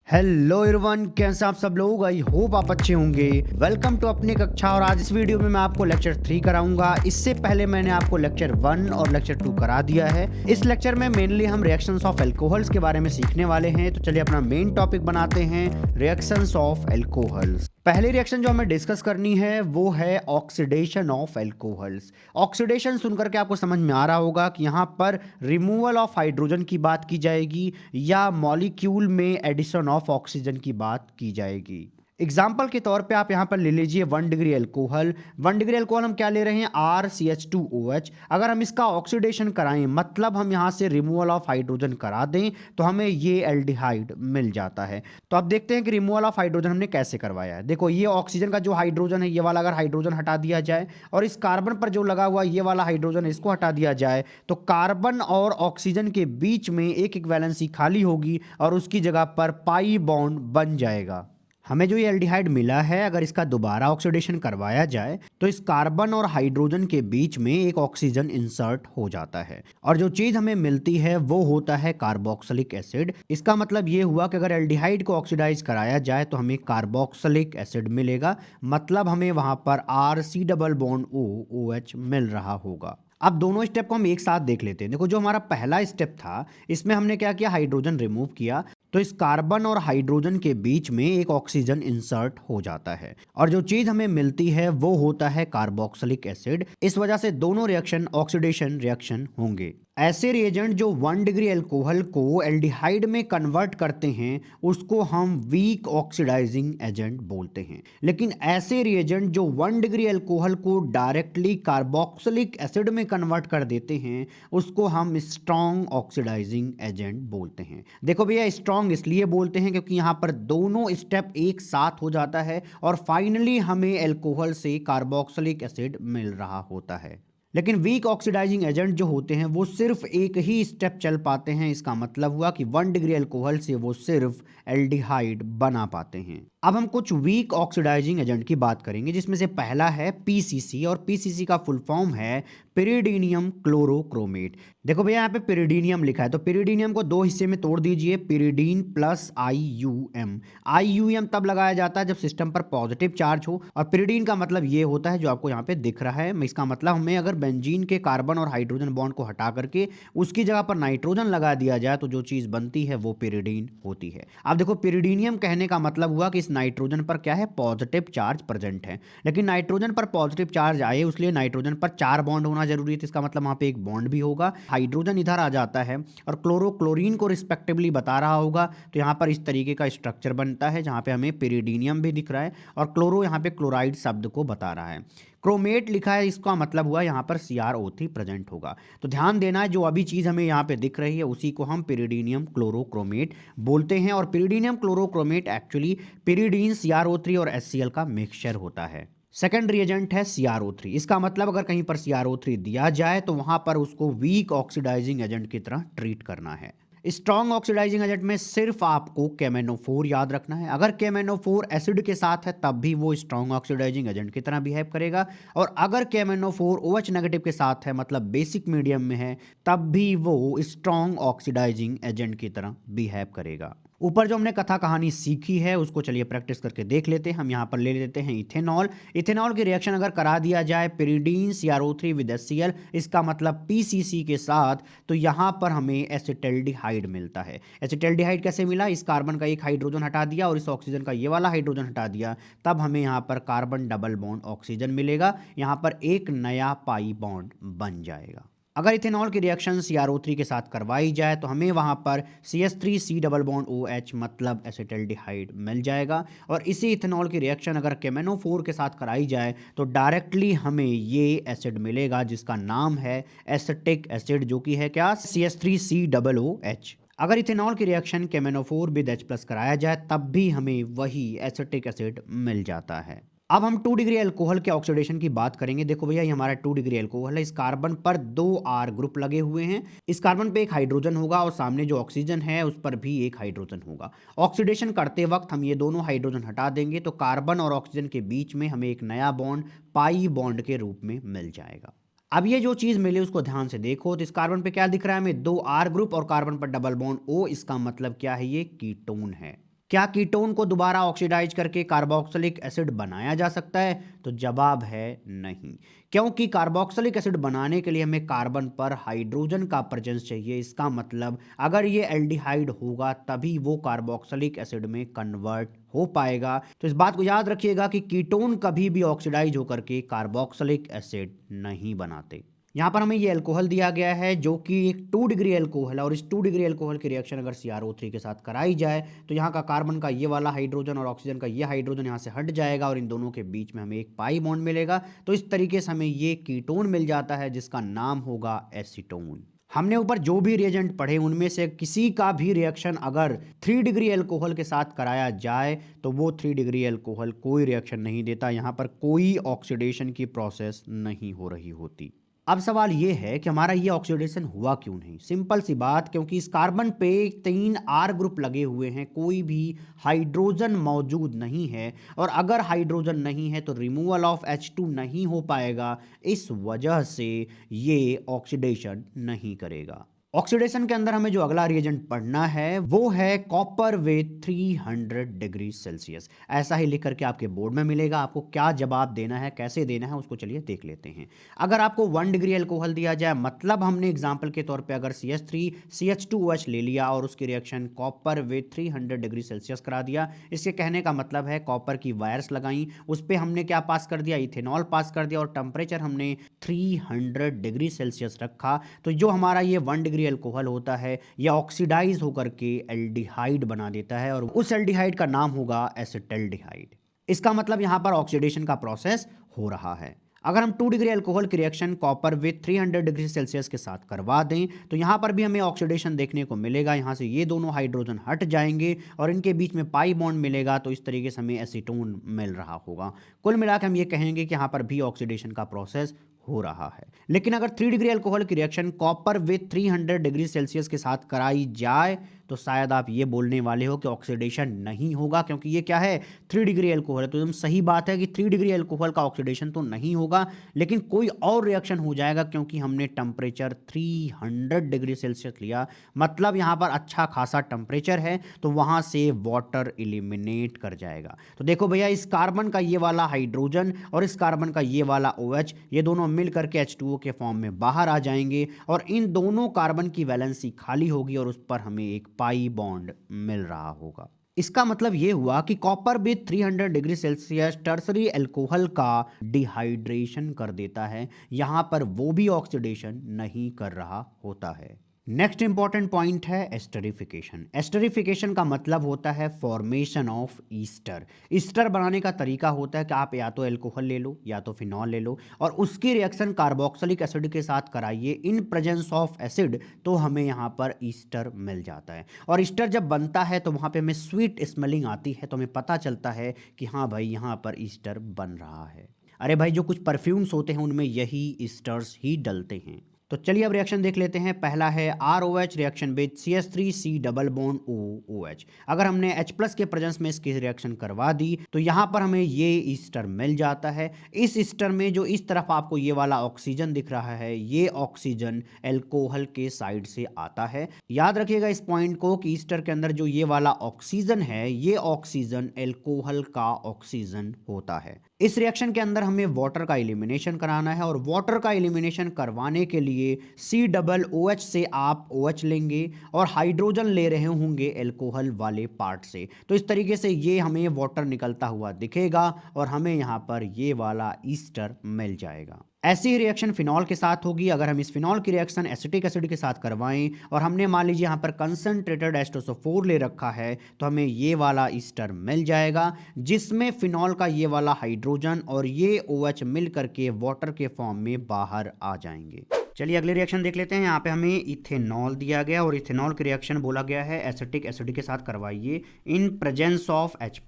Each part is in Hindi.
हेलो एवरीवन, कैसे आप सब लोग। आई होप आप अच्छे होंगे। वेलकम टू अपनी कक्षा। और आज इस वीडियो में मैं आपको लेक्चर 3 कराऊंगा। इससे पहले मैंने आपको लेक्चर 1 और लेक्चर 2 करा दिया है। इस लेक्चर में मेनली हम रिएक्शंस ऑफ एल्कोहल्स के बारे में सीखने वाले हैं। तो चलिए अपना मेन टॉपिक बनाते हैं, रिएक्शंस ऑफ एल्कोहल्स। पहली रिएक्शन जो हमें डिस्कस करनी है वो है ऑक्सीडेशन ऑफ एल्कोहल्स। ऑक्सीडेशन सुनकर के आपको समझ में आ रहा होगा कि यहाँ पर रिमूवल ऑफ हाइड्रोजन की बात की जाएगी या मॉलिक्यूल में एडिशन ऑफ ऑक्सीजन की बात की जाएगी। एग्जाम्पल के तौर पे आप यहाँ पर ले लीजिए 1 डिग्री एल्कोहल। 1 डिग्री एल्कोहल हम क्या ले रहे हैं, RCH2OH। अगर हम इसका ऑक्सीडेशन कराएं, मतलब हम यहाँ से रिमूवल ऑफ हाइड्रोजन करा दें, तो हमें ये एल्डिहाइड मिल जाता है। तो अब देखते हैं कि रिमूवल ऑफ हाइड्रोजन हमने कैसे करवाया है। देखो, ये ऑक्सीजन का जो हाइड्रोजन है, ये वाला अगर हाइड्रोजन हटा दिया जाए और इस कार्बन पर जो लगा हुआ ये वाला हाइड्रोजन इसको हटा दिया जाए, तो कार्बन और ऑक्सीजन के बीच में एक वैलेंसी खाली होगी और उसकी जगह पर पाई बॉन्ड बन जाएगा। हमें जो ये एल्डिहाइड मिला है, अगर इसका दोबारा ऑक्सीडेशन करवाया जाए तो इस कार्बन और हाइड्रोजन के बीच में एक ऑक्सीजन इंसर्ट हो जाता है और जो चीज हमें मिलती है वो होता है कार्बोक्सिलिक एसिड। इसका मतलब ये हुआ कि अगर एल्डिहाइड को ऑक्सीडाइज कराया जाए तो हमें कार्बोक्सिलिक एसिड मिलेगा, मतलब हमें वहां पर RC डबल बॉन्ड OH मिल रहा होगा। अब दोनों स्टेप को हम एक साथ देख लेते हैं। देखो, जो हमारा पहला स्टेप था, इसमें हमने क्या किया, हाइड्रोजन रिमूव किया, तो इस कार्बन और हाइड्रोजन के बीच में एक ऑक्सीजन इंसर्ट हो जाता है और जो चीज हमें मिलती है वो होता है कार्बोक्सिलिक एसिड। इस वजह से दोनों रिएक्शन ऑक्सीडेशन रिएक्शन होंगे। ऐसे रिएजेंट जो 1 डिग्री अल्कोहल को एल्डिहाइड में कन्वर्ट करते हैं उसको हम वीक ऑक्सीडाइजिंग एजेंट बोलते हैं, लेकिन ऐसे रिएजेंट जो 1 डिग्री अल्कोहल को डायरेक्टली कार्बोक्सिलिक एसिड में कन्वर्ट कर देते हैं उसको हम स्ट्रॉन्ग ऑक्सीडाइजिंग एजेंट बोलते हैं। देखो भैया, स्ट्रॉन्ग इसलिए बोलते हैं क्योंकि यहाँ पर दोनों स्टेप एक साथ हो जाता है और फाइनली हमें अल्कोहल से कार्बोक्सिलिक एसिड मिल रहा होता है। लेकिन वीक ऑक्सीडाइजिंग एजेंट जो होते हैं वो सिर्फ एक ही स्टेप चल पाते हैं। इसका मतलब हुआ कि 1 डिग्री अल्कोहल से वो सिर्फ एल्डिहाइड बना पाते हैं। अब हम कुछ वीक ऑक्सीडाइजिंग एजेंट की बात करेंगे, जिसमें से पहला है PCC और PCC का फुल फॉर्म है पिरिडीनियम क्लोरोक्रोमेट। देखो भैया, यहाँ पे पिरिडीनियम लिखा है तो पिरिडीनियम को दो हिस्से में तोड़ दीजिए, पिरिडीन प्लस IUM। IUM तब लगाया जाता है जब सिस्टम पर पॉजिटिव चार्ज हो और पिरिडीन का मतलब ये होता है जो आपको यहाँ पे दिख रहा है। इसका मतलब हमें अगर बेंजीन के कार्बन और हाइड्रोजन बॉन्ड को हटा करके उसकी जगह पर नाइट्रोजन लगा दिया जाए तो जो चीज बनती है वो पिरिडीन होती है। अब देखो, पिरिडीनियम कहने का मतलब हुआ कि इस नाइट्रोजन पर क्या है, पॉजिटिव चार्ज प्रेजेंट है, लेकिन नाइट्रोजन पर पॉजिटिव चार्ज आए उसलिए नाइट्रोजन पर 4 बॉन्ड होना जरूरी है। तो इसका मतलब वहां पे एक बॉन्ड भी होगा, हाइड्रोजन इधर आ जाता है और क्लोरो क्लोरीन को रिस्पेक्टिवली बता रहा होगा। तो यहाँ पर इस तरीके का स्ट्रक्चर बनता है जहाँ पे हमें पिरिडीनियम भी दिख रहा है और क्लोरो यहाँ पे क्लोराइड शब्द को बता रहा है। क्रोमेट लिखा है, इसका मतलब हुआ यहाँ पर CrO3 प्रेजेंट होगा। तो ध्यान देना है, जो अभी चीज़ हमें यहाँ पे दिख रही है उसी को हम पिरिडीनियम क्लोरोक्रोमेट बोलते हैं और पिरिडीनियम क्लोरोक्रोमेट एक्चुअली पिरिडीन, CrO3 और HCl का मिक्सचर होता है। सेकंड रिएजेंट है CrO3। इसका मतलब अगर कहीं पर CrO3 दिया जाए तो वहां पर उसको वीक ऑक्सीडाइजिंग एजेंट की तरह ट्रीट करना है। स्ट्रॉन्ग ऑक्सीडाइजिंग एजेंट में सिर्फ आपको KMnO4 याद रखना है। अगर KMnO4 एसिड के साथ है तब भी वो स्ट्रॉन्ग ऑक्सीडाइजिंग एजेंट की तरह बिहेव करेगा और अगर KMnO4 OH नेगेटिव के साथ है, मतलब बेसिक मीडियम में है, तब भी वो स्ट्रॉन्ग ऑक्सीडाइजिंग एजेंट की तरह बिहेव करेगा। ऊपर जो हमने कथा कहानी सीखी है उसको चलिए प्रैक्टिस करके देख लेते हैं। हम यहाँ पर ले लेते हैं इथेनॉल। इथेनॉल की रिएक्शन अगर करा दिया जाए पिरिडीन CrO3 विद HCl, इसका मतलब PCC के साथ, तो यहाँ पर हमें एसिटल्डिहाइड मिलता है। एसिटल्डिहाइड कैसे मिला, इस कार्बन का एक हाइड्रोजन हटा दिया और इस ऑक्सीजन का ये वाला हाइड्रोजन हटा दिया, तब हमें यहाँ पर कार्बन डबल बॉन्ड ऑक्सीजन मिलेगा। यहाँ पर एक नया पाई बॉन्ड बन जाएगा। अगर इथेनॉल की रिएक्शन CrO3 के साथ करवाई जाए तो हमें वहां पर CH3C डबल बॉन्ड OH मतलब एसिटल्डिहाइड मिल जाएगा और इसी इथेनॉल की रिएक्शन अगर KMnO4 के साथ कराई जाए तो डायरेक्टली हमें ये एसिड मिलेगा जिसका नाम है एसिटिक एसिड, जो कि है क्या, CH3COOH। अगर इथेनॉल की रिएक्शन KMnO4 विद H+ कराया जाए तब भी हमें वही एसिटिक एसिड मिल जाता है। अब हम 2 डिग्री अल्कोहल के ऑक्सीडेशन की बात करेंगे। देखो भैया, ये हमारा 2 डिग्री अल्कोहल है। इस कार्बन पर 2 R ग्रुप लगे हुए हैं। इस कार्बन पे एक हाइड्रोजन होगा और सामने जो ऑक्सीजन है उस पर भी एक हाइड्रोजन होगा। ऑक्सीडेशन करते वक्त हम ये दोनों हाइड्रोजन हटा देंगे तो कार्बन और ऑक्सीजन के बीच में हमें एक नया बॉन्ड पाई बॉन्ड के रूप में मिल जाएगा। अब ये जो चीज मिली उसको ध्यान से देखो तो इस कार्बन पे क्या दिख रहा है हमें, 2 R ग्रुप और कार्बन पर डबल बॉन्ड O। इसका मतलब क्या है, ये कीटोन है। क्या कीटोन को दोबारा ऑक्सीडाइज करके कार्बोक्सिलिक एसिड बनाया जा सकता है? तो जवाब है नहीं, क्योंकि कार्बोक्सिलिक एसिड बनाने के लिए हमें कार्बन पर हाइड्रोजन का प्रेजेंस चाहिए। इसका मतलब अगर ये एल्डिहाइड होगा तभी वो कार्बोक्सिलिक एसिड में कन्वर्ट हो पाएगा। तो इस बात को याद रखिएगा कि कीटोन कभी भी ऑक्सीडाइज होकर के कार्बोक्सिलिक एसिड नहीं बनाते। यहाँ पर हमें ये अल्कोहल दिया गया है जो कि एक 2 डिग्री अल्कोहल है, और इस 2 डिग्री अल्कोहल की रिएक्शन अगर CrO3 के साथ कराई जाए तो यहाँ का कार्बन का ये वाला हाइड्रोजन और ऑक्सीजन का ये हाइड्रोजन यहाँ से हट जाएगा और इन दोनों के बीच में हमें एक पाई बॉन्ड मिलेगा। तो इस तरीके से हमें ये कीटोन मिल जाता है जिसका नाम होगा एसीटोन। हमने ऊपर जो भी रिएजेंट पढ़े उनमें से किसी का भी रिएक्शन अगर 3 डिग्री अल्कोहल के साथ कराया जाए तो वो 3 डिग्री अल्कोहल कोई रिएक्शन नहीं देता, यहाँ पर कोई ऑक्सीडेशन की प्रोसेस नहीं हो रही होती। अब सवाल ये है कि हमारा ये ऑक्सीडेशन हुआ क्यों नहीं? सिंपल सी बात, क्योंकि इस कार्बन पे 3 R ग्रुप लगे हुए हैं, कोई भी हाइड्रोजन मौजूद नहीं है, और अगर हाइड्रोजन नहीं है तो रिमूवल ऑफ H2 नहीं हो पाएगा, इस वजह से ये ऑक्सीडेशन नहीं करेगा। ऑक्सीडेशन के अंदर हमें जो अगला रिएजेंट पढ़ना है वो है कॉपर विद 300 डिग्री सेल्सियस। ऐसा ही लिख करके आपके बोर्ड में मिलेगा। आपको क्या जवाब देना है, कैसे देना है, उसको चलिए देख लेते हैं। अगर आपको 1 डिग्री अल्कोहल दिया जाए, मतलब हमने एग्जाम्पल के तौर पे अगर CH3 CH2OH ले लिया और उसकी reaction copper with 300 degree Celsius करा दिया, इसके कहने का मतलब है कॉपर की वायर्स लगाई, उस पर हमने क्या पास कर दिया, इथेनॉल पास कर दिया, और टेम्परेचर हमने 300 डिग्री सेल्सियस रखा। तो जो हमारा ये 1 डिग्री अल्कोहल होता है यह ऑक्सीडाइज होकर के एल्डिहाइड बना देता है, और उस एल्डिहाइड का नाम होगा एसिटल्डिहाइड। इसका मतलब यहां पर ऑक्सीडेशन का प्रोसेस हो रहा है। अगर हम 2 डिग्री अल्कोहल की reaction copper with 300 degree Celsius के साथ करवा दें तो यहां पर भी हमें ऑक्सीडेशन देखने को मिलेगा। यहां से ये दोनों हाइड्रोजन हट जाएंगे और इनके बीच में पाई बॉन्ड मिलेगा, तो इस तरीके से हमें एसीटोन मिल रहा होगा। कुल मिलाकर हम ये कहेंगे कि यहां पर भी ऑक्सीडेशन का प्रोसेस हो रहा है। लेकिन अगर 3 डिग्री अल्कोहल की reaction copper with 300 degree Celsius के साथ कराई जाए तो शायद आप ये बोलने वाले हो कि ऑक्सीडेशन नहीं होगा, क्योंकि ये क्या है, 3 डिग्री अल्कोहल है। तो एकदम सही बात है कि 3 डिग्री अल्कोहल का ऑक्सीडेशन तो नहीं होगा, लेकिन कोई और रिएक्शन हो जाएगा, क्योंकि हमने टेम्परेचर 300 डिग्री सेल्सियस लिया, मतलब यहाँ पर अच्छा खासा टेम्परेचर है, तो वहाँ से वाटर एलिमिनेट कर जाएगा। तो देखो भैया, इस कार्बन का ये वाला हाइड्रोजन और इस कार्बन का ये वाला OH, ये दोनों मिल करके H2O के फॉर्म में बाहर आ जाएंगे, और इन दोनों कार्बन की वैलेंसी खाली होगी और उस पर हमें एक पाई बॉन्ड मिल रहा होगा। इसका मतलब यह हुआ कि copper with 300 degree Celsius tertiary alcohol का डिहाइड्रेशन कर देता है, यहां पर वो भी ऑक्सीडेशन नहीं कर रहा होता है। नेक्स्ट इंपॉर्टेंट पॉइंट है एस्टरिफिकेशन। एस्टरिफिकेशन का मतलब होता है फॉर्मेशन ऑफ ईस्टर। ईस्टर बनाने का तरीका होता है कि आप या तो अल्कोहल ले लो या तो फिनॉल ले लो और उसकी रिएक्शन कार्बोक्सिलिक एसिड के साथ कराइए इन प्रेजेंस ऑफ एसिड, तो हमें यहाँ पर ईस्टर मिल जाता है। और ईस्टर जब बनता है तो वहाँ पे हमें स्वीट स्मेलिंग आती है, तो हमें पता चलता है कि हाँ भाई यहाँ पर ईस्टर बन रहा है। अरे भाई, जो कुछ परफ्यूम्स होते हैं उनमें यही ईस्टर्स ही डलते हैं। तो चलिए अब रिएक्शन देख लेते हैं। पहला है ROH reaction with CH3C double bond OOH। अगर हमने H+ के प्रेजेंस में इसकी रिएक्शन करवा दी तो यहाँ पर हमें ये ईस्टर मिल जाता है। इस ईस्टर में जो इस तरफ आपको ये वाला ऑक्सीजन दिख रहा है, ये ऑक्सीजन एल्कोहल के साइड से आता है। याद रखिएगा इस पॉइंट को कि ईस्टर के अंदर जो ये वाला ऑक्सीजन है, ये ऑक्सीजन एल्कोहल का ऑक्सीजन होता है। इस रिएक्शन के अंदर हमें वाटर का एलिमिनेशन कराना है और वाटर का एलिमिनेशन करवाने के लिए COOH से आप OH लेंगे और हाइड्रोजन ले रहे होंगे एल्कोहल वाले पार्ट से। तो इस तरीके से ये हमें वाटर निकलता हुआ दिखेगा और हमें यहाँ पर ये वाला ईस्टर मिल जाएगा। ऐसी ही रिएक्शन फिनॉल के साथ होगी। अगर हम इस फिनॉल की रिएक्शन एसिटिक एसिड के साथ करवाएं और हमने मान लीजिए यहाँ पर कंसंट्रेटेड H2SO4 ले रखा है, तो हमें ये वाला ईस्टर मिल जाएगा जिसमें फिनॉल का ये वाला हाइड्रोजन और ये OH मिल करके वाटर के फॉर्म में बाहर आ जाएंगे। चलिए अगले रिएक्शन देख लेते हैं। यहाँ पे हमें इथेनॉल दिया गया और इथेनॉल की रिएक्शन बोला गया है एसिटिक एसिड के साथ करवाइए इन प्रेजेंस ऑफ H+।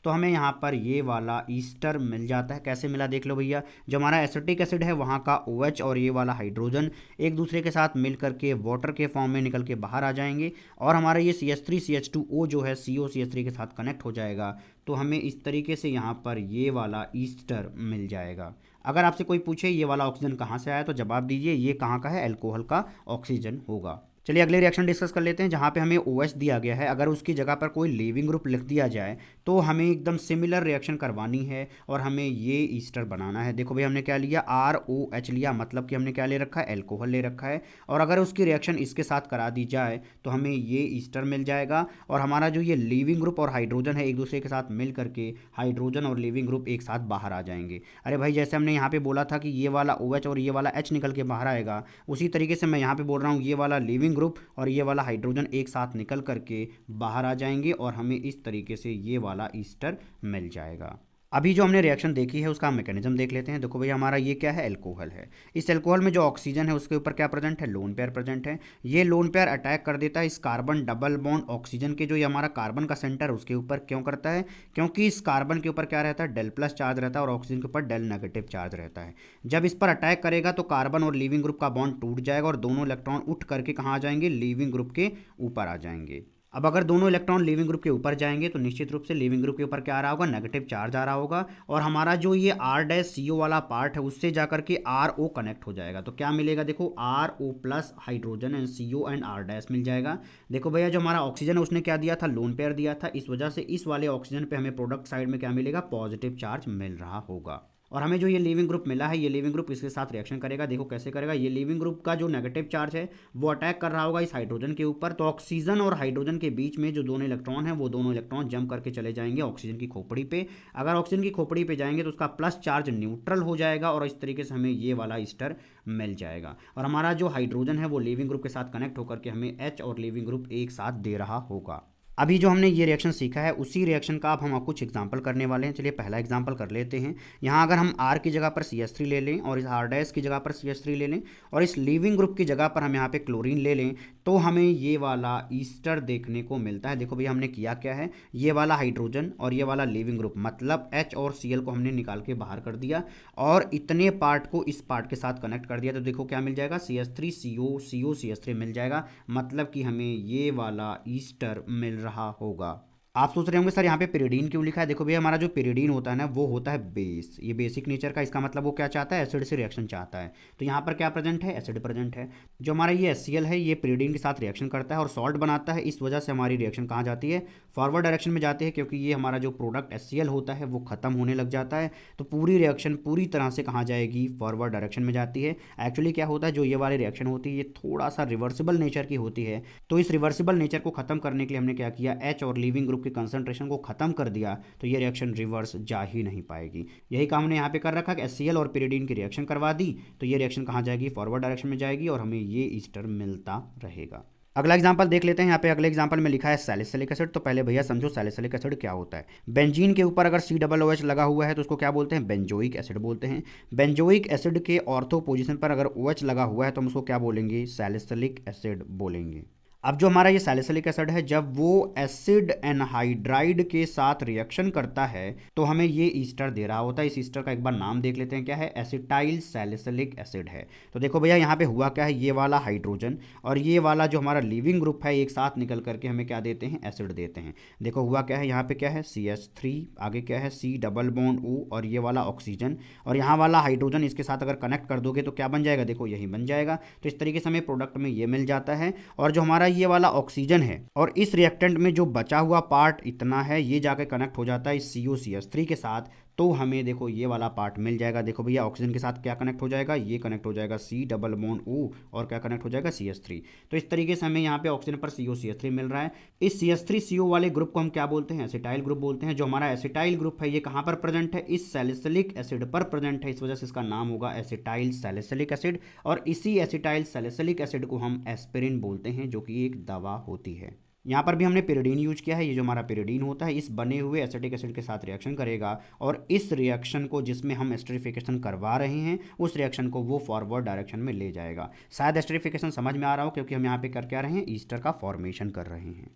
तो हमें यहाँ पर ये वाला ईस्टर मिल जाता है। कैसे मिला देख लो भैया, जो हमारा एसिटिक एसिड है वहाँ का OH और ये वाला हाइड्रोजन एक दूसरे के साथ मिल करके वाटर के फॉर्म में निकल के बाहर आ जाएंगे और हमारा ये CH3CH2O जो है COCH3 के साथ कनेक्ट हो जाएगा। तो हमें इस तरीके से यहाँ पर ये वाला ईस्टर मिल जाएगा। अगर आपसे कोई पूछे ये वाला ऑक्सीजन कहाँ से आया तो जवाब दीजिए ये कहाँ का है, अल्कोहल का ऑक्सीजन होगा। चलिए अगले रिएक्शन डिस्कस कर लेते हैं, जहाँ पे हमें OH दिया गया है। अगर उसकी जगह पर कोई लीविंग ग्रुप लिख दिया जाए तो हमें एकदम सिमिलर रिएक्शन करवानी है और हमें ये ईस्टर बनाना है। देखो भाई हमने क्या लिया, ROH लिया, मतलब कि हमने क्या ले रखा है, एल्कोहल ले रखा है। और अगर उसकी रिएक्शन इसके साथ करा दी जाए तो हमें ये ईस्टर मिल जाएगा। और हमारा जो ये लीविंग ग्रुप और हाइड्रोजन है एक दूसरे के साथ मिल करके हाइड्रोजन और लीविंग ग्रुप एक साथ बाहर आ जाएंगे। अरे भाई जैसे हमने यहाँ पे बोला था कि ये वाला OH और ये वाला H निकल के बाहर आएगा, उसी तरीके से मैं यहाँ पे बोल रहा हूँ ये वाला लीविंग ग्रुप और ये वाला हाइड्रोजन एक साथ निकल करके बाहर आ जाएंगे और हमें इस तरीके से ये वाला ईस्टर मिल जाएगा। अभी जो हमने रिएक्शन देखी है उसका मैकेनिज्म देख लेते हैं। देखो भैया हमारा ये क्या है, एल्कोहल है। इस एल्कोहल में जो ऑक्सीजन है उसके ऊपर क्या प्रेजेंट है, लोन पेयर प्रेजेंट है। ये लोन पेयर अटैक कर देता है इस कार्बन डबल बॉन्ड ऑक्सीजन के, जो ये हमारा कार्बन का सेंटर उसके ऊपर। क्यों करता है, क्योंकि इस कार्बन के ऊपर क्या रहता है, डेल प्लस चार्ज रहता है और ऑक्सीजन के ऊपर डेल नेगेटिव चार्ज रहता है। जब इस पर अटैक करेगा तो कार्बन और लीविंग ग्रुप का बॉन्ड टूट जाएगा और दोनों इलेक्ट्रॉन उठ करके कहाँ आ जाएंगे, लीविंग ग्रुप के ऊपर आ जाएंगे। अब अगर दोनों इलेक्ट्रॉन लिविंग ग्रुप के ऊपर जाएंगे तो निश्चित रूप से लिविंग ग्रुप के ऊपर क्या आ रहा होगा, नेगेटिव चार्ज आ रहा होगा। और हमारा जो ये R-CO वाला पार्ट है उससे जाकर के RO कनेक्ट हो जाएगा। तो क्या मिलेगा, देखो RO plus hydrogen and CO and R- मिल जाएगा। देखो भैया जो हमारा ऑक्सीजन है उसने क्या दिया था, लोन पेयर दिया था। इस वजह से इस वाले ऑक्सीजन पे हमें प्रोडक्ट साइड में क्या मिलेगा, पॉजिटिव चार्ज मिल रहा होगा। और हमें जो ये लिविंग ग्रुप मिला है, ये लिविंग ग्रुप इसके साथ रिएक्शन करेगा। देखो कैसे करेगा, ये लिविंग ग्रुप का जो नेगेटिव चार्ज है वो अटैक कर रहा होगा इस हाइड्रोजन के ऊपर। तो ऑक्सीजन और हाइड्रोजन के बीच में जो दोनों इलेक्ट्रॉन है वो दोनों इलेक्ट्रॉन जंप करके चले जाएंगे ऑक्सीजन की खोपड़ी पे। अगर ऑक्सीजन की खोपड़ी पे जाएंगे तो उसका प्लस चार्ज न्यूट्रल हो जाएगा और इस तरीके से हमें ये वाला ईस्टर मिल जाएगा। और हमारा जो हाइड्रोजन है वो लिविंग ग्रुप के साथ कनेक्ट होकर के हमें H और लिविंग ग्रुप एक साथ दे रहा होगा। अभी जो हमने ये रिएक्शन सीखा है उसी रिएक्शन का अब हम कुछ एग्जांपल करने वाले हैं। चलिए पहला एग्जांपल कर लेते हैं। यहाँ अगर हम R की जगह पर CH3 ले लें और इस R- की जगह पर CH3 ले लें और इस लीविंग ग्रुप की जगह पर हम यहाँ पे क्लोरीन ले लें तो हमें ये वाला ईस्टर देखने को मिलता है। देखो भैया हमने किया क्या है, ये वाला हाइड्रोजन और ये वाला लिविंग ग्रुप मतलब H और Cl को हमने निकाल के बाहर कर दिया और इतने पार्ट को इस पार्ट के साथ कनेक्ट कर दिया। तो देखो क्या मिल जाएगा, CH3CO CO CH3 मिल जाएगा, मतलब कि हमें ये वाला ईस्टर मिल रहा होगा। आप सोच रहे होंगे सर यहाँ पे पिरिडीन क्यों लिखा है। देखो भैया हमारा जो पिरिडीन होता है ना वो होता है बेस, ये बेसिक नेचर का, इसका मतलब वो क्या चाहता है, एसिड से रिएक्शन चाहता है। तो यहाँ पर क्या प्रेजेंट है, एसिड प्रेजेंट है। जो हमारा ये HCl है ये पिरिडीन के साथ रिएक्शन करता है और सॉल्ट बनाता है। इस वजह से हमारी रिएक्शन कहाँ जाती है, फॉरवर्ड डायरेक्शन में जाती है, क्योंकि ये हमारा जो प्रोडक्ट HCl होता है वो खत्म होने लग जाता है। तो पूरी रिएक्शन पूरी तरह से कहाँ जाएगी, फॉरवर्ड डायरेक्शन में जाती है। एक्चुअली क्या होता है, जो ये वाली रिएक्शन होती है ये थोड़ा सा रिवर्सिबल नेचर की होती है। तो इस रिवर्सिबल नेचर को खत्म करने के लिए हमने क्या किया, H और लिविंग ग्रुप की कंसंट्रेशन को खत्म कर दिया, तो ये रिएक्शन रिवर्स जा ही नहीं पाएगी। यही काम हमने यहाँ पे कर रखा कि HCl और पिरिडीन की रिएक्शन करवा दी, तो ये रिएक्शन कहाँ जाएगी, फॉरवर्ड डायरेक्शन में जाएगी और हमें ये ईस्टर मिलता रहेगा। अगला एग्जांपल देख लेते हैं। यहाँ पे अगले एग्जांपल में लिखा है सैलिसिलिक एसिड। तो पहले भैया समझो सैलिसिलिक एसिड क्या होता है। बेंजीन के ऊपर अगर COOH लगा हुआ है तो उसको क्या बोलते हैं, बेंजोइक एसिड बोलते हैं। बेंजोइक एसिड के ऑर्थो पोजीशन पर अगर OH लगा हुआ है तो हम उसको क्या बोलेंगे, सैलिसिलिक एसिड बोलेंगे। अब जो हमारा ये सैलिसिलिक एसिड है जब वो एसिड एनहाइड्राइड के साथ रिएक्शन करता है तो हमें ये ईस्टर दे रहा होता है। इस ईस्टर का एक बार नाम देख लेते हैं, क्या है, एसिटाइल सैलिसिलिक एसिड है। तो देखो भैया यहाँ पे हुआ क्या है, ये वाला हाइड्रोजन और ये वाला जो हमारा लिविंग ग्रुप है एक साथ निकल करके हमें क्या देते हैं, एसिड देते हैं। देखो हुआ क्या है, यहाँ पे क्या है CH3, आगे क्या है C डबल बॉन्ड O और ये वाला ऑक्सीजन और यहाँ वाला हाइड्रोजन, इसके साथ अगर कनेक्ट कर दोगे तो क्या बन जाएगा, देखो यही बन जाएगा। तो इस तरीके से हमें प्रोडक्ट में ये मिल जाता है। और जो हमारा ये वाला ऑक्सीजन है और इस रिएक्टेंट में जो बचा हुआ पार्ट इतना है ये जाकर कनेक्ट हो जाता है इस COCH3 के साथ, तो हमें देखो ये वाला पार्ट मिल जाएगा। देखो भैया ऑक्सीजन के साथ क्या कनेक्ट हो जाएगा, ये कनेक्ट हो जाएगा C डबल बॉन्ड O और क्या कनेक्ट हो जाएगा CH3। तो इस तरीके से हमें यहाँ पे ऑक्सीजन पर COCH3 मिल रहा है। इस CH3CO वाले ग्रुप को हम क्या बोलते हैं, एसिटाइल ग्रुप बोलते हैं। जो हमारा एसिटाइल ग्रुप है ये कहाँ पर प्रेजेंट है, इस सैलिसिलिक एसिड पर प्रेजेंट है, इस वजह से इसका नाम होगा एसिटाइल सैलिसिलिक एसिड। और इसी एसिटाइल सैलिसिलिक एसिड को हम एस्पिरिन बोलते हैं, जो कि एक दवा होती है। यहाँ पर भी हमने पिरिडीन यूज किया है। ये जो हमारा पिरिडीन होता है इस बने हुए एसिटिक एसिड के साथ रिएक्शन करेगा और इस रिएक्शन को जिसमें हम एस्टरिफिकेशन करवा रहे हैं उस रिएक्शन को वो फॉरवर्ड डायरेक्शन में ले जाएगा। शायद एस्टरिफिकेशन समझ में आ रहा हो, क्योंकि हम यहाँ पे कर क्या रहे हैं, ईस्टर का फॉर्मेशन कर रहे हैं।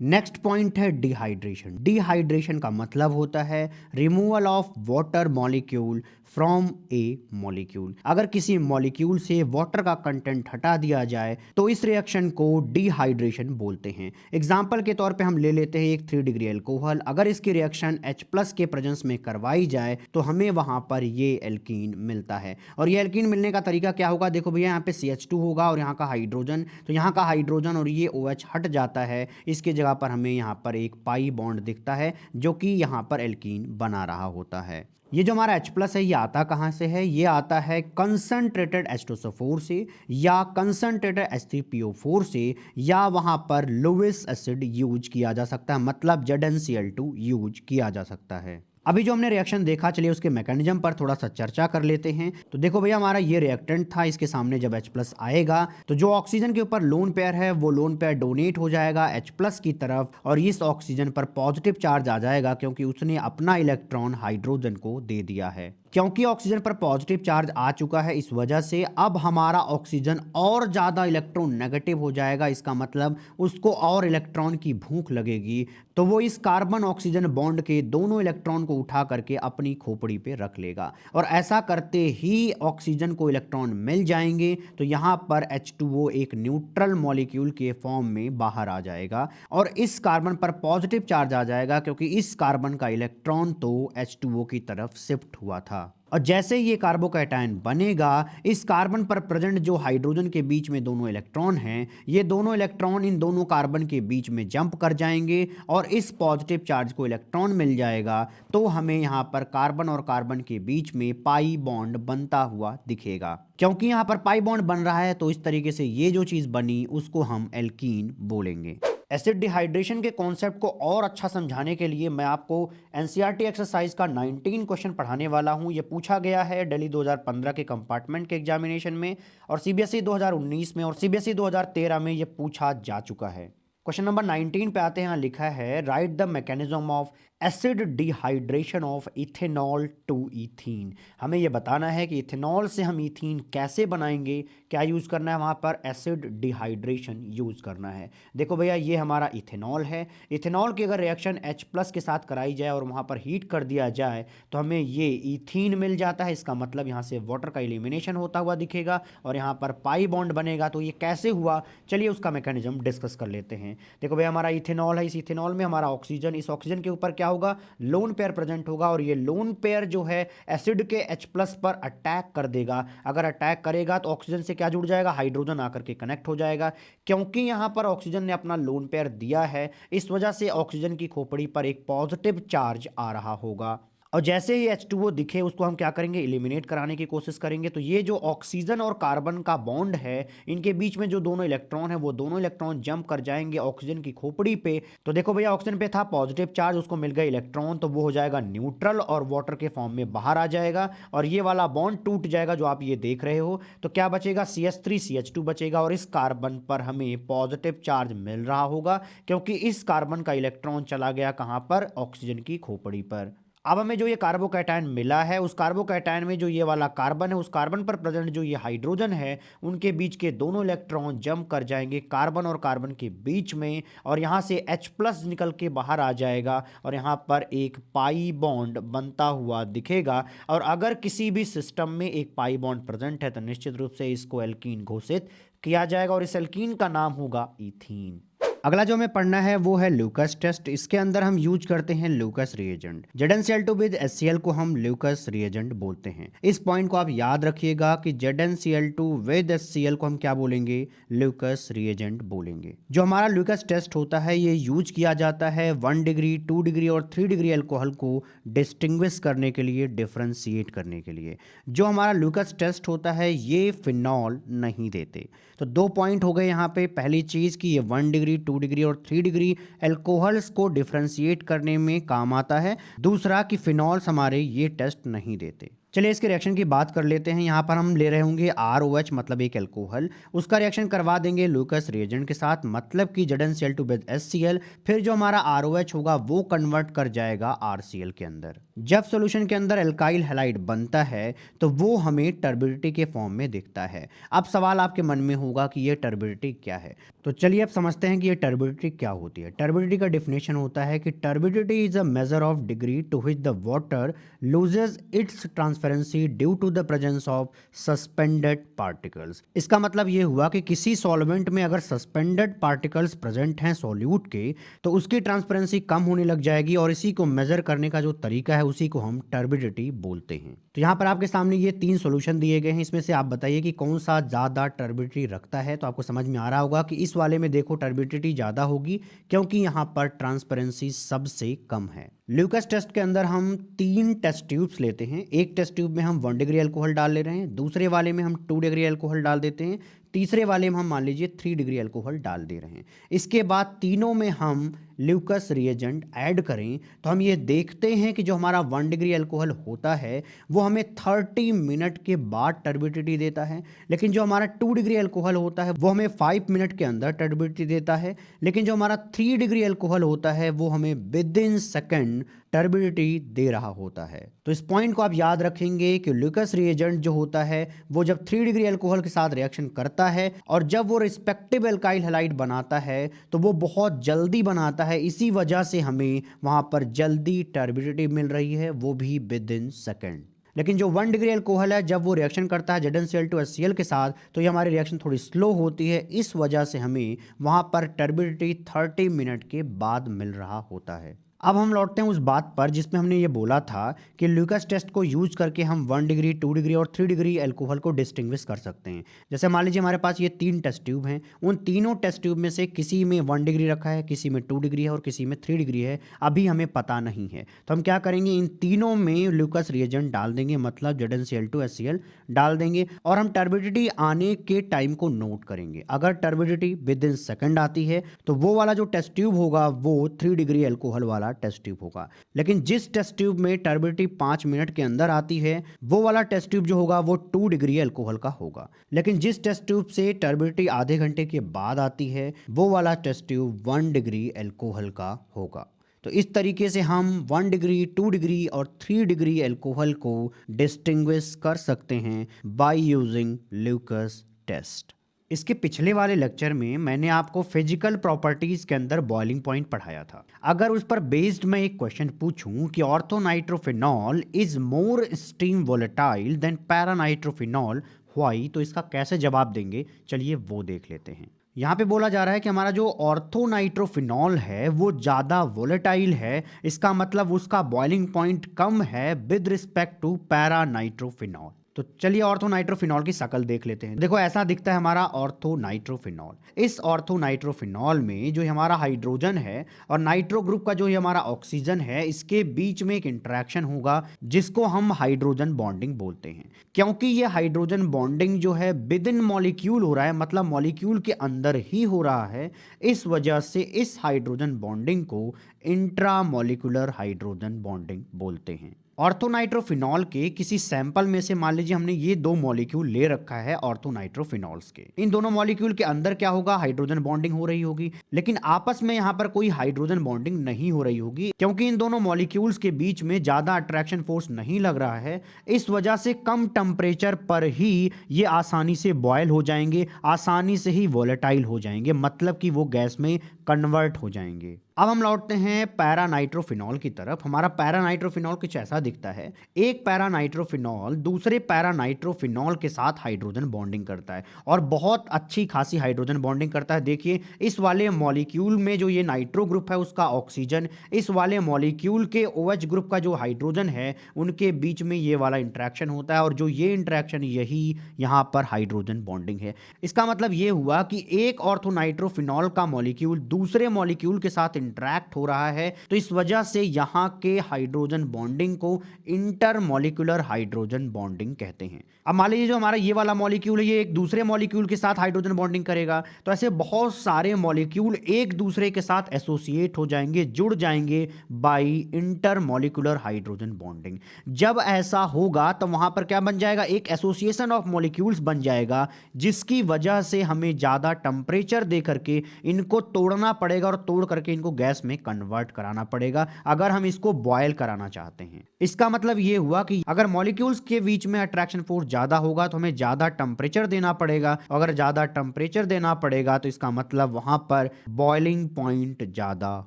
नेक्स्ट पॉइंट है डिहाइड्रेशन। डिहाइड्रेशन का मतलब होता है removal of water molecule from A molecule. अगर किसी मॉलिक्यूल से वाटर का कंटेंट हटा दिया जाए तो इस रिएक्शन को डिहाइड्रेशन बोलते हैं। एग्जाम्पल के तौर पे हम ले लेते हैं एक 3 डिग्री एल्कोहल। अगर इसकी रिएक्शन H+ के प्रेजेंस में करवाई जाए तो हमें वहां पर ये एल्कीन मिलता है। और ये एल्कीन मिलने का तरीका क्या होगा, देखो भैया यहाँ पे CH2 होगा और यहाँ का हाइड्रोजन, तो यहाँ का हाइड्रोजन और ये OH हट जाता है। इसके जगह पर हमें यहाँ पर एक पाई बॉन्ड दिखता है जो कि यहाँ पर एल्कीन बना रहा होता है। ये जो हमारा H+ है ये आता कहाँ से है, ये आता है कंसंट्रेटेड H2SO4 से या कंसंट्रेटेड H3PO4 से, या वहाँ पर लुईस एसिड यूज किया जा सकता है, मतलब ZnCl2 यूज किया जा सकता है। अभी जो हमने रिएक्शन देखा, चलिए उसके मैकेनिज्म पर थोड़ा सा चर्चा कर लेते हैं। तो देखो भैया हमारा ये रिएक्टेंट था, इसके सामने जब H+ आएगा तो जो ऑक्सीजन के ऊपर लोन पेयर है वो लोन पेयर डोनेट हो जाएगा H+ की तरफ और इस ऑक्सीजन पर पॉजिटिव चार्ज आ जाएगा क्योंकि उसने अपना इलेक्ट्रॉन हाइड्रोजन को दे दिया है। क्योंकि ऑक्सीजन पर पॉजिटिव चार्ज आ चुका है इस वजह से अब हमारा ऑक्सीजन और ज़्यादा इलेक्ट्रॉन नेगेटिव हो जाएगा। इसका मतलब उसको और इलेक्ट्रॉन की भूख लगेगी, तो वो इस कार्बन ऑक्सीजन बॉन्ड के दोनों इलेक्ट्रॉन को उठा करके अपनी खोपड़ी पे रख लेगा और ऐसा करते ही ऑक्सीजन को इलेक्ट्रॉन मिल जाएंगे। तो यहाँ पर H2O एक न्यूट्रल मॉलिक्यूल के फॉर्म में बाहर आ जाएगा और इस कार्बन पर पॉजिटिव चार्ज आ जाएगा क्योंकि इस कार्बन का इलेक्ट्रॉन तो H2O की तरफ शिफ्ट हुआ था। और जैसे ये कार्बोकैटायन बनेगा, इस कार्बन पर प्रेजेंट जो हाइड्रोजन के बीच में दोनों इलेक्ट्रॉन हैं, ये दोनों इलेक्ट्रॉन इन दोनों कार्बन के बीच में जंप कर जाएंगे और इस पॉजिटिव चार्ज को इलेक्ट्रॉन मिल जाएगा। तो हमें यहाँ पर कार्बन और कार्बन के बीच में पाई बॉन्ड बनता हुआ दिखेगा। क्योंकि यहाँ पर पाई बॉन्ड बन रहा है तो इस तरीके से ये जो चीज़ बनी उसको हम एल्कीन बोलेंगे। एसिड डिहाइड्रेशन के कॉन्सेप्ट को और अच्छा समझाने के लिए मैं आपको NCERT एक्सरसाइज का 19 क्वेश्चन पढ़ाने वाला हूं। ये पूछा गया है दिल्ली 2015 के कंपार्टमेंट के एग्जामिनेशन में और CBSE 2019 में और CBSE 2013 में ये पूछा जा चुका है। क्वेश्चन नंबर 19 पे आते हैं। यहाँ लिखा है write the mechanism of acid dehydration of ethanol to ethene. हमें यह बताना है कि इथेनॉल से हम ईथीन कैसे बनाएंगे, क्या यूज़ करना है, वहाँ पर एसिड डिहाइड्रेशन यूज़ करना है। देखो भैया ये हमारा इथेनॉल है। इथेनॉल की अगर रिएक्शन H+ के साथ कराई जाए और वहाँ पर हीट कर दिया जाए तो हमें ये ईथीन मिल जाता है। इसका मतलब यहाँ से वाटर का एलिमिनेशन होता हुआ दिखेगा और यहाँ पर पाई बॉन्ड बनेगा। तो ये कैसे हुआ, चलिए उसका मैकेनिज्म डिस्कस कर लेते हैं। देखो भैया हमारा इथेनॉल है, इस इथेनॉल में हमारा ऑक्सीजन, इस ऑक्सीजन के ऊपर क्या होगा, लोन पेयर प्रेजेंट होगा और ये लोन पेयर जो है एसिड के H+ पर अटैक कर देगा। अगर अटैक करेगा तो ऑक्सीजन से क्या जुड़ जाएगा, हाइड्रोजन आकर के कनेक्ट हो जाएगा। क्योंकि यहां पर ऑक्सीजन ने अपना लोन पेयर दिया है, इस वजह से ऑक्सीजन की खोपड़ी पर एक पॉजिटिव चार्ज आ रहा होगा और जैसे ही H2O दिखे उसको हम क्या करेंगे, एलिमिनेट कराने की कोशिश करेंगे। तो ये जो ऑक्सीजन और कार्बन का बॉन्ड है, इनके बीच में जो दोनों इलेक्ट्रॉन है वो दोनों इलेक्ट्रॉन जंप कर जाएंगे ऑक्सीजन की खोपड़ी पे। तो देखो भैया ऑक्सीजन पे था पॉजिटिव चार्ज, उसको मिल गया इलेक्ट्रॉन, तो वो हो जाएगा न्यूट्रल और वाटर के फॉर्म में बाहर आ जाएगा और ये वाला बॉन्ड टूट जाएगा जो आप ये देख रहे हो। तो क्या बचेगा, CH3CH2 बचेगा और इस कार्बन पर हमें पॉजिटिव चार्ज मिल रहा होगा क्योंकि इस कार्बन का इलेक्ट्रॉन चला गया कहाँ पर, ऑक्सीजन की खोपड़ी पर। अब हमें जो ये कार्बोकैटायन मिला है, उस कार्बोकैटायन में जो ये वाला कार्बन है, उस कार्बन पर प्रेजेंट जो ये हाइड्रोजन है, उनके बीच के दोनों इलेक्ट्रॉन जंप कर जाएंगे कार्बन और कार्बन के बीच में और यहाँ से H+ निकल के बाहर आ जाएगा और यहाँ पर एक पाई बॉन्ड बनता हुआ दिखेगा। और अगर किसी भी सिस्टम में एक पाई बॉन्ड प्रेजेंट है तो निश्चित रूप से इसको एल्कीन घोषित किया जाएगा और इस एल्कीन का नाम होगा ईथीन। अगला जो हमें पढ़ना है वो है ल्यूकस टेस्ट। इसके अंदर हम यूज करते हैं Lucas reagent. ZnCl2 with HCl को हम ल्यूकस रिएजेंट बोलते हैं। इस पॉइंट को आप याद रखिएगा कि ZnCl2 विद HCl को हम क्या बोलेंगे, ल्यूकस रिएजेंट बोलेंगे। जो हमारा ल्यूकस टेस्ट होता है ये यूज किया जाता है 1 डिग्री, 2 डिग्री और 3 डिग्री अल्कोहल को डिस्टिंग्विश करने के लिए, डिफ्रेंशिएट करने के लिए। जो हमारा ल्यूकस टेस्ट होता है ये फिनॉल नहीं देते। तो 2 पॉइंट हो गए यहाँ पे। पहली चीज कि ये 1 डिग्री, 2 डिग्री और 3 डिग्री एल्कोहल्स को डिफरेंशिएट करने में काम आता है। दूसरा कि फिनॉल्स हमारे ये टेस्ट नहीं देते। चलिए इसके रिएक्शन की बात कर लेते हैं। यहाँ पर हम ले रहे होंगे ROH मतलब एक एल्कोहल, उसका रिएक्शन करवा देंगे ल्यूकस रिएजेंट के साथ, मतलब कि ZnCl2 विद HCl। फिर जो हमारा ROH होगा वो कन्वर्ट कर जाएगा RCl के अंदर। जब सॉल्यूशन के अंदर एल्काइल हैलाइड बनता है तो वो हमें टर्बिडिटी के फॉर्म में दिखता है। अब सवाल आपके मन में होगा कि ये टर्बिडिटी क्या है, तो चलिए अब समझते हैं कि ये टर्बिडिटी क्या होती है। टर्बिडिटी का डिफिनेशन होता है कि turbidity is a measure of degree to which the water loses its transparency due to the presence of suspended particles. इसका मतलब ये हुआ कि किसी सॉल्वेंट में अगर सस्पेंडेड पार्टिकल्स प्रेजेंट हैं सॉल्यूट के, तो उसकी ट्रांसपेरेंसी कम होने लग जाएगी और इसी को मेजर करने का जो तरीका है उसी को हम टर्बिडिटी बोलते हैं। तो यहाँ पर आपके सामने ये 3 सॉल्यूशन दिए गए हैं, इसमें से आप बताइए कि कौन सा ज़्यादा टर्बिडिटी रखता है। तो आपको समझ में आ रहा होगा कि इस वाले में देखो टर्बिडिटी ज़्यादा होगी क्योंकि यहाँ पर ट्रांसपेरेंसी सबसे कम है। ल्यूकास टेस्ट के अंदर हम 3 टेस्ट ट्यूब्स लेते हैं। एक टेस्ट ट्यूब में हम 1 डिग्री अल्कोहल डाल ले रहे हैं, दूसरे वाले में हम 2 डिग्री अल्कोहल डाल देते हैं, तीसरे वाले में हम मान लीजिए 3 डिग्री अल्कोहल डाल दे रहे हैं। इसके बाद तीनों में हम ल्यूकास रिएजेंट ऐड करें तो हम ये देखते हैं कि जो हमारा 1 डिग्री अल्कोहल होता है वो हमें 30 मिनट के बाद टर्बिडिटी देता है, लेकिन जो हमारा 2 डिग्री अल्कोहल होता है वो हमें 5 मिनट के अंदर टर्बिडिटी देता है, लेकिन जो हमारा 3 डिग्री अल्कोहल होता है वो हमें विद इन सेकेंड टर्बिडिटी दे रहा होता है। तो इस पॉइंट को आप याद रखेंगे कि ल्यूकास रिएजेंट जो होता है वो जब 3 डिग्री अल्कोहल के साथ रिएक्शन करता है और जब वो रिस्पेक्टिव एल्काइल हैलाइड बनाता है तो वो बहुत जल्दी बनाता है, इसी वजह से हमें वहां पर जल्दी टर्बिडिटी मिल रही है, वो भी विद इन सेकेंड। लेकिन जो 1 डिग्री अल्कोहल है जब वो रिएक्शन करता है ZnCl2HCl के साथ तो ये हमारी रिएक्शन थोड़ी स्लो होती है, इस वजह से हमें वहां पर टर्बिडिटी 30 मिनट के बाद मिल रहा होता है। अब हम लौटते हैं उस बात पर जिसमें हमने ये बोला था कि ल्यूकास टेस्ट को यूज करके हम 1 डिग्री 2 डिग्री और 3 डिग्री अल्कोहल को डिस्टिंग्विश कर सकते हैं। जैसे मान लीजिए हमारे पास ये 3 टेस्ट ट्यूब हैं, उन तीनों टेस्ट ट्यूब में से किसी में 1 डिग्री रखा है, किसी में 2 डिग्री है और किसी में 3 डिग्री है, अभी हमें पता नहीं है। तो हम क्या करेंगे, इन तीनों में ल्यूकास रिएजेंट डाल देंगे, मतलब ZnCl2HCl डाल देंगे और हम टर्बिडिटी आने के टाइम को नोट करेंगे। अगर टर्बिडिटी विद इन सेकेंड आती है तो वो वाला जो टेस्ट ट्यूब होगा वो 3 डिग्री अल्कोहल वाला टेस्ट ट्यूब होगा, लेकिन जिस टेस्ट ट्यूब में टर्बिडिटी 5 मिनट के अंदर आती है वो वाला टेस्ट ट्यूब जो होगा वो 2 डिग्री अल्कोहल का होगा, लेकिन जिस टेस्ट ट्यूब से टर्बिडिटी आधे घंटे के बाद आती है वो वाला टेस्ट ट्यूब 1 डिग्री अल्कोहल का होगा। तो इस तरीके से हम 1 डिग्री 2 डिग्री और 3 डिग्री अल्कोहल को डिस्टिंग्विश कर सकते हैं बाय यूजिंग ल्यूकास टेस्ट। इसके पिछले वाले लेक्चर में मैंने आपको फिजिकल प्रॉपर्टीज के अंदर बॉइलिंग पॉइंट पढ़ाया था। अगर उस पर बेस्ड मैं एक क्वेश्चन पूछूं कि orthonitrophenol is more steam volatile than paranitrophenol why, तो इसका कैसे जवाब देंगे, चलिए वो देख लेते हैं। यहाँ पे बोला जा रहा है कि हमारा जो ऑर्थोनाइट्रोफिनॉल है वो ज़्यादा वोलेटाइल है, इसका मतलब उसका बॉइलिंग पॉइंट कम है विद रिस्पेक्ट टू पैरानाइट्रोफिनॉल। तो चलिए ऑर्थोनाइट्रोफिनॉल की शक्ल देख लेते हैं। देखो ऐसा दिखता है हमारा ऑर्थोनाइट्रोफिनॉल। इस ऑर्थोनाइट्रोफिनॉल में जो हमारा हाइड्रोजन है और नाइट्रो ग्रुप का जो हमारा ऑक्सीजन है, इसके बीच में एक इंटरेक्शन होगा जिसको हम हाइड्रोजन बॉन्डिंग बोलते हैं। क्योंकि ये हाइड्रोजन बॉन्डिंग जो है विद इन मॉलिक्यूल हो रहा है, मतलब मॉलिक्यूल के अंदर ही हो रहा है, इस वजह से इस हाइड्रोजन बॉन्डिंग को इंट्रामॉलिक्यूलर हाइड्रोजन बॉन्डिंग बोलते हैं। ऑर्थोनाइट्रोफिनॉल के किसी सैंपल में से मान लीजिए हमने ये 2 मॉलिक्यूल ले रखा है ऑर्थोनाइट्रोफिनॉल्स के, इन दोनों मॉलिक्यूल के अंदर क्या होगा, हाइड्रोजन बॉन्डिंग हो रही होगी, लेकिन आपस में यहाँ पर कोई हाइड्रोजन बॉन्डिंग नहीं हो रही होगी क्योंकि इन दोनों मॉलिक्यूल्स के बीच में ज्यादा अट्रैक्शन फोर्स नहीं लग रहा है। इस वजह से कम टेम्परेचर पर ही ये आसानी से बॉयल हो जाएंगे, आसानी से ही वोलेटाइल हो जाएंगे, मतलब कि वो गैस में कन्वर्ट हो जाएंगे। अब हम लौटते हैं पैरानाइट्रोफिनॉल की तरफ। हमारा पैरानाइट्रोफिनॉल कुछ ऐसा दिखता है। एक पैरानाइट्रोफिनॉल दूसरे पैरानाइट्रोफिनॉल के साथ हाइड्रोजन बॉन्डिंग करता है और बहुत अच्छी खासी हाइड्रोजन बॉन्डिंग करता है। देखिए इस वाले मॉलिक्यूल में जो ये नाइट्रो ग्रुप है उसका ऑक्सीजन, इस वाले मॉलिक्यूल के OH ग्रुप का जो हाइड्रोजन है, उनके बीच में ये वाला इंटरेक्शन होता है और जो ये इंटरेक्शन यही यहाँ पर हाइड्रोजन बॉन्डिंग है। इसका मतलब ये हुआ कि एक ऑर्थोनाइट्रोफिनॉल का मॉलिक्यूल दूसरे मॉलिक्यूल के साथ इंटरैक्ट हो रहा है, तो इस वजह से यहाँ के हाइड्रोजन बॉन्डिंग को इंटरमॉलिक्यूलर हाइड्रोजन बॉन्डिंग कहते हैं। अब मान लीजिए जो हमारा ये वाला मॉलिक्यूल है ये एक दूसरे मॉलिक्यूल के साथ हाइड्रोजन बॉन्डिंग करेगा, तो ऐसे बहुत सारे मॉलिक्यूल एक दूसरे के साथ एसोसिएट हो जाएंगे, जुड़ जाएंगे बाय इंटरमॉलिक्यूलर हाइड्रोजन बॉन्डिंग। जब ऐसा होगा तो वहां पर क्या बन जाएगा, एक एसोसिएशन ऑफ मॉलिक्यूल्स बन जाएगा, जिसकी वजह से हमें ज्यादा टेम्परेचर दे करके इनको तोड़ना पड़ेगा और तोड़ करके इनको गैस में कन्वर्ट कराना पड़ेगा अगर हम इसको बॉयल कराना चाहते हैं। इसका मतलब ये हुआ कि अगर मॉलिक्यूल्स के बीच में अट्रैक्शन फोर्स ज्यादा होगा तो हमें ज्यादा टेम्परेचर देना पड़ेगा। अगर ज्यादा टेम्परेचर देना पड़ेगा तो इसका मतलब वहां पर बॉइलिंग पॉइंट ज्यादा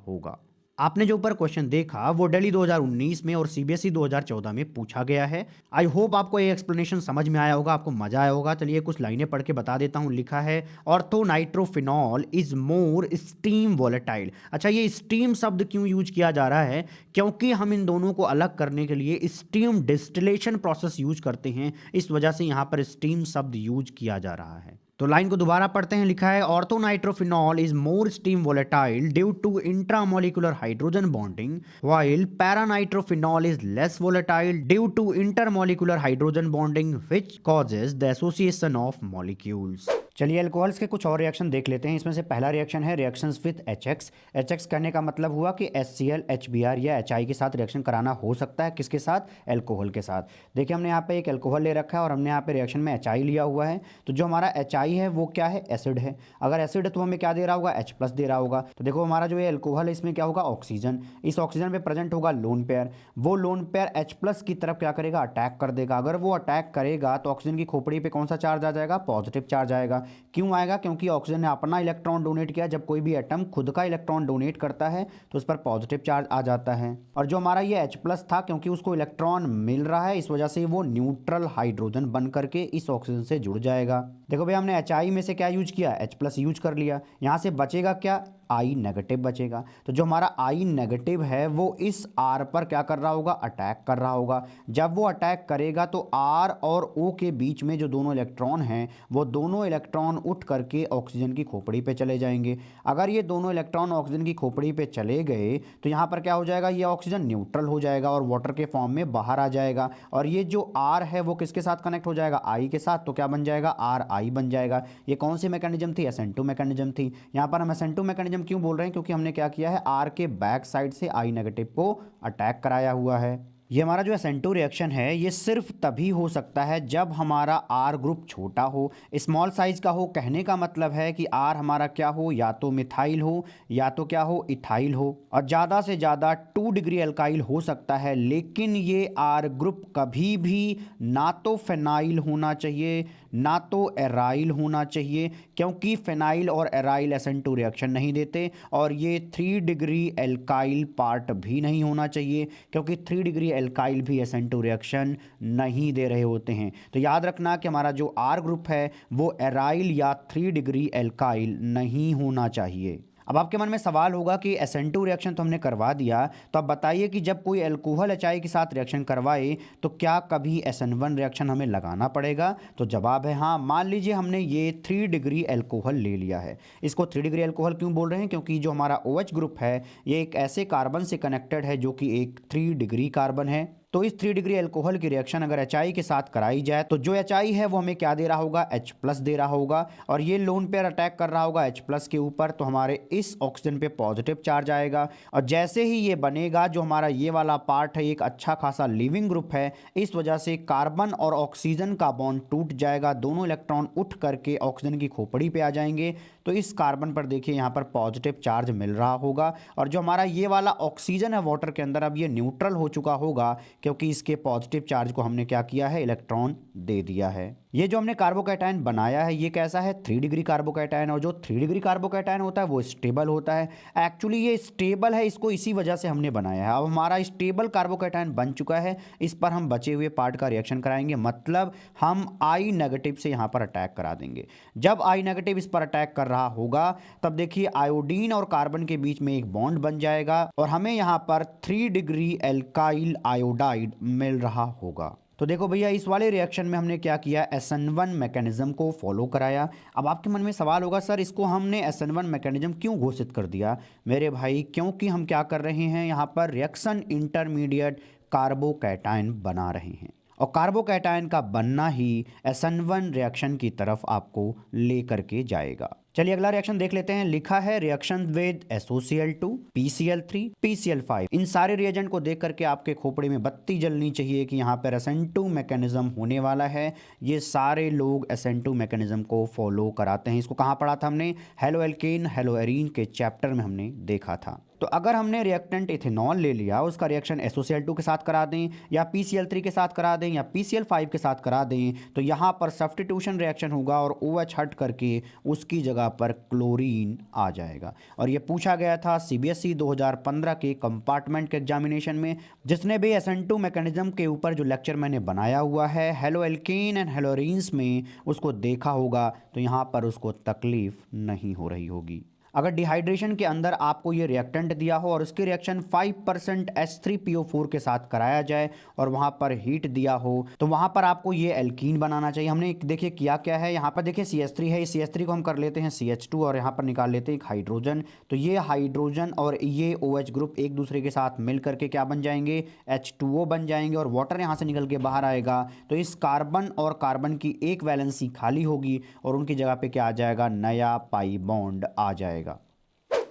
होगा। आपने जो ऊपर क्वेश्चन देखा वो दिल्ली 2019 में और सीबीएसई 2014 में पूछा गया है। आई होप आपको ये एक्सप्लेनेशन समझ में आया होगा, आपको मजा आया होगा। चलिए कुछ लाइनें पढ़ के बता देता हूँ। लिखा है orthonitrophenol is more steam volatile. अच्छा, ये स्टीम शब्द क्यों यूज किया जा रहा है? क्योंकि हम इन दोनों को अलग करने के लिए स्टीम डिस्टिलेशन प्रोसेस यूज करते हैं, इस वजह से यहाँ पर स्टीम शब्द यूज किया जा रहा है। तो लाइन को दोबारा पढ़ते हैं। लिखा है orthonitrophenol is more steam volatile due to intramolecular hydrogen bonding while paranitrophenol is less volatile due to intermolecular hydrogen bonding which causes the association of molecules. चलिए अल्कोहल्स के कुछ और रिएक्शन देख लेते हैं। इसमें से पहला रिएक्शन है रिएक्शंस विद एचएक्स। एचएक्स कहने का मतलब हुआ कि HCl, HBr या HI के साथ रिएक्शन कराना हो सकता है। किसके साथ? अल्कोहल के साथ। देखिए हमने यहाँ पे एक अल्कोहल ले रखा है और हमने यहाँ पे रिएक्शन में HI लिया हुआ है। तो जो हमारा HI है वो क्या है? एसिड है। अगर एसिड है तो हमें क्या दे रहा होगा? H+ दे रहा होगा। तो देखो हमारा जो ये अल्कोहल है इसमें क्या होगा? ऑक्सीजन। इस ऑक्सीजन पे प्रेजेंट होगा लोन पेयर। वो लोन पेयर H+ की तरफ क्या करेगा? अटैक कर देगा। अगर वो अटैक करेगा तो ऑक्सीजन की खोपड़ी पे कौन सा चार्ज आ जाएगा? पॉजिटिव चार्ज आएगा। क्यों आएगा? क्योंकि ऑक्सीजन ने अपना इलेक्ट्रॉन डोनेट किया। जब कोई भी एटम खुद का इलेक्ट्रॉन डोनेट करता है तो उस पर पॉजिटिव चार्ज आ जाता है। और जो हमारा ये H+ था, क्योंकि उसको इलेक्ट्रॉन मिल रहा है, इस वजह से वो न्यूट्रल हाइड्रोजन बन करके इस ऑक्सीजन से जुड़ जाएगा। देखो भाई हमने HI में से क्या यूज किया? H+ यूज कर लिया। यहाँ से बचेगा क्या? I नेगेटिव बचेगा। तो जो हमारा I नेगेटिव है वो इस R पर क्या कर रहा होगा? अटैक कर रहा होगा। जब वो अटैक करेगा तो R और O के बीच में जो दोनों इलेक्ट्रॉन हैं वो दोनों इलेक्ट्रॉन उठ करके ऑक्सीजन की खोपड़ी पे चले जाएंगे। अगर ये दोनों इलेक्ट्रॉन ऑक्सीजन की खोपड़ी पे चले गए तो यहाँ पर क्या हो जाएगा? ये ऑक्सीजन न्यूट्रल हो जाएगा और वाटर के फॉर्म में बाहर आ जाएगा। और ये जो R है वो किसके साथ कनेक्ट हो जाएगा? I के साथ। तो क्या बन जाएगा? RI बन जाएगा। ये कौन सी मैकेनिज्म थी? SN2 मैकेनिज्म थी। यहाँ पर हम SN2 मैकेनिज्म क्यों बोल रहे हैं? क्योंकि हमने क्या किया है? R के बैक साइड से I नेगेटिव को अटैक कराया हुआ है। ये हमारा जो SN2 रिएक्शन है ये सिर्फ तभी हो सकता है जब हमारा R ग्रुप छोटा हो, स्मॉल साइज का हो। कहने का मतलब है कि R हमारा क्या हो? या तो मिथाइल हो या तो क्या हो? इथाइल हो। और ज़्यादा से ज़्यादा 2 डिग्री अल्काइल हो सकता है, लेकिन ये R ग्रुप कभी भी ना तो फेनाइल होना चाहिए ना तो एराइल होना चाहिए, क्योंकि फेनाइल और एराइल SN2 रिएक्शन नहीं देते। और ये 3 डिग्री एल्काइल पार्ट भी नहीं होना चाहिए, क्योंकि 3 डिग्री एल्काइल भी SN2 रिएक्शन नहीं दे रहे होते हैं। तो याद रखना कि हमारा जो R ग्रुप है वो एराइल या 3 डिग्री एल्काइल नहीं होना चाहिए। अब आपके मन में सवाल होगा कि SN2 रिएक्शन तो हमने करवा दिया, तो अब बताइए कि जब कोई अल्कोहल HI के साथ रिएक्शन करवाए तो क्या कभी SN1 रिएक्शन हमें लगाना पड़ेगा? तो जवाब है हाँ। मान लीजिए हमने ये 3 डिग्री अल्कोहल ले लिया है। इसको 3 डिग्री अल्कोहल क्यों बोल रहे हैं? क्योंकि जो हमारा OH ग्रुप है ये एक ऐसे कार्बन से कनेक्टेड है जो कि एक 3 डिग्री कार्बन है। तो इस 3 डिग्री अल्कोहल की रिएक्शन अगर HI के साथ कराई जाए तो जो HI है वो हमें क्या दे रहा होगा? H+ दे रहा होगा। और ये लोन पेयर अटैक कर रहा होगा H+ के ऊपर, तो हमारे इस ऑक्सीजन पे पॉजिटिव चार्ज आएगा। और जैसे ही ये बनेगा, जो हमारा ये वाला पार्ट है एक अच्छा खासा लिविंग ग्रुप है, इस वजह से कार्बन और ऑक्सीजन का बॉन्ड टूट जाएगा। दोनों इलेक्ट्रॉन उठ करके ऑक्सीजन की खोपड़ी पे आ जाएंगे। तो इस कार्बन पर देखिए यहाँ पर पॉजिटिव चार्ज मिल रहा होगा। और जो हमारा ये वाला ऑक्सीजन है वाटर के अंदर, अब ये न्यूट्रल हो चुका होगा, क्योंकि इसके पॉजिटिव चार्ज को हमने क्या किया है? इलेक्ट्रॉन दे दिया है। ये जो हमने कार्बोकैटायन बनाया है ये कैसा है? 3 डिग्री कार्बोकैटायन। और जो 3 डिग्री कार्बोकैटायन होता है वो स्टेबल होता है। एक्चुअली ये स्टेबल है, इसको इसी वजह से हमने बनाया है। अब हमारा स्टेबल कार्बोकैटायन बन चुका है, इस पर हम बचे हुए पार्ट का रिएक्शन कराएंगे। मतलब हम I नेगेटिव से यहाँ पर अटैक करा देंगे। जब I नेगेटिव इस पर अटैक कर रहा होगा तब देखिए आयोडीन और कार्बन के बीच में एक बॉन्ड बन जाएगा और हमें यहाँ पर 3 डिग्री एल्काइल आयोडाइड मिल रहा होगा। तो देखो भैया इस वाले रिएक्शन में हमने क्या किया? SN1 मैकेनिज्म को फॉलो कराया। अब आपके मन में सवाल होगा सर इसको हमने SN1 मैकेनिज्म क्यों घोषित कर दिया? मेरे भाई क्योंकि हम क्या कर रहे हैं, यहाँ पर रिएक्शन इंटरमीडिएट कार्बोकैटायन बना रहे हैं। और कार्बोकैटायन का बनना ही SN1 रिएक्शन की तरफ आपको ले करके जाएगा। चलिए अगला रिएक्शन देख लेते हैं। लिखा है reaction with SOCl2, PCl3, PCl5। इन सारे रिएजेंट को देख करके आपके खोपड़ी में बत्ती जलनी चाहिए कि यहाँ पर SN2 मैकेनिज्म होने वाला है। ये सारे लोग SN2 मैकेनिज्म को फॉलो कराते हैं। इसको कहाँ पढ़ा था हमने? हेलो एल्केन हेलो एरीन के चैप्टर में हमने देखा था। तो अगर हमने रिएक्टेंट इथेनॉल ले लिया, उसका रिएक्शन SOCl2 के साथ करा दें या PCl3 के साथ करा दें या PCl5 के साथ करा दें, तो यहाँ पर सब्स्टिट्यूशन रिएक्शन होगा और OH हट करके उसकी जगह पर क्लोरीन आ जाएगा। और ये पूछा गया था CBSE 2015 के कंपार्टमेंट के एग्जामिनेशन में। जिसने भी SN2 मैकेनिज्म के ऊपर जो लेक्चर मैंने बनाया हुआ है हेलो एल्केन एंड हेलोरीन्स में, उसको देखा होगा तो यहाँ पर उसको तकलीफ नहीं हो रही होगी। अगर डिहाइड्रेशन के अंदर आपको ये रिएक्टेंट दिया हो और उसके रिएक्शन 5% H3PO4 के साथ कराया जाए और वहाँ पर हीट दिया हो, तो वहाँ पर आपको ये एल्कीन बनाना चाहिए। हमने देखिए किया क्या है, यहाँ पर देखिए CH3 है, इस CH3 को हम कर लेते हैं CH2 और यहाँ पर निकाल लेते हैं एक हाइड्रोजन। तो ये हाइड्रोजन और ये OH ग्रुप एक दूसरे के साथ मिल करके क्या बन जाएंगे, H2O बन जाएंगे और वाटर यहाँ से निकल के बाहर आएगा। तो इस कार्बन और कार्बन की एक वैलेंसी खाली होगी और उनकी जगह पे क्या आ जाएगा, नया पाई बॉन्ड आ जाएगा।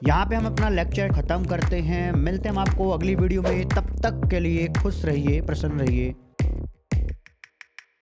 यहाँ पे हम अपना लेक्चर खत्म करते हैं। मिलते हैं हम आपको अगली वीडियो में, तब तक के लिए खुश रहिए, प्रसन्न रहिए।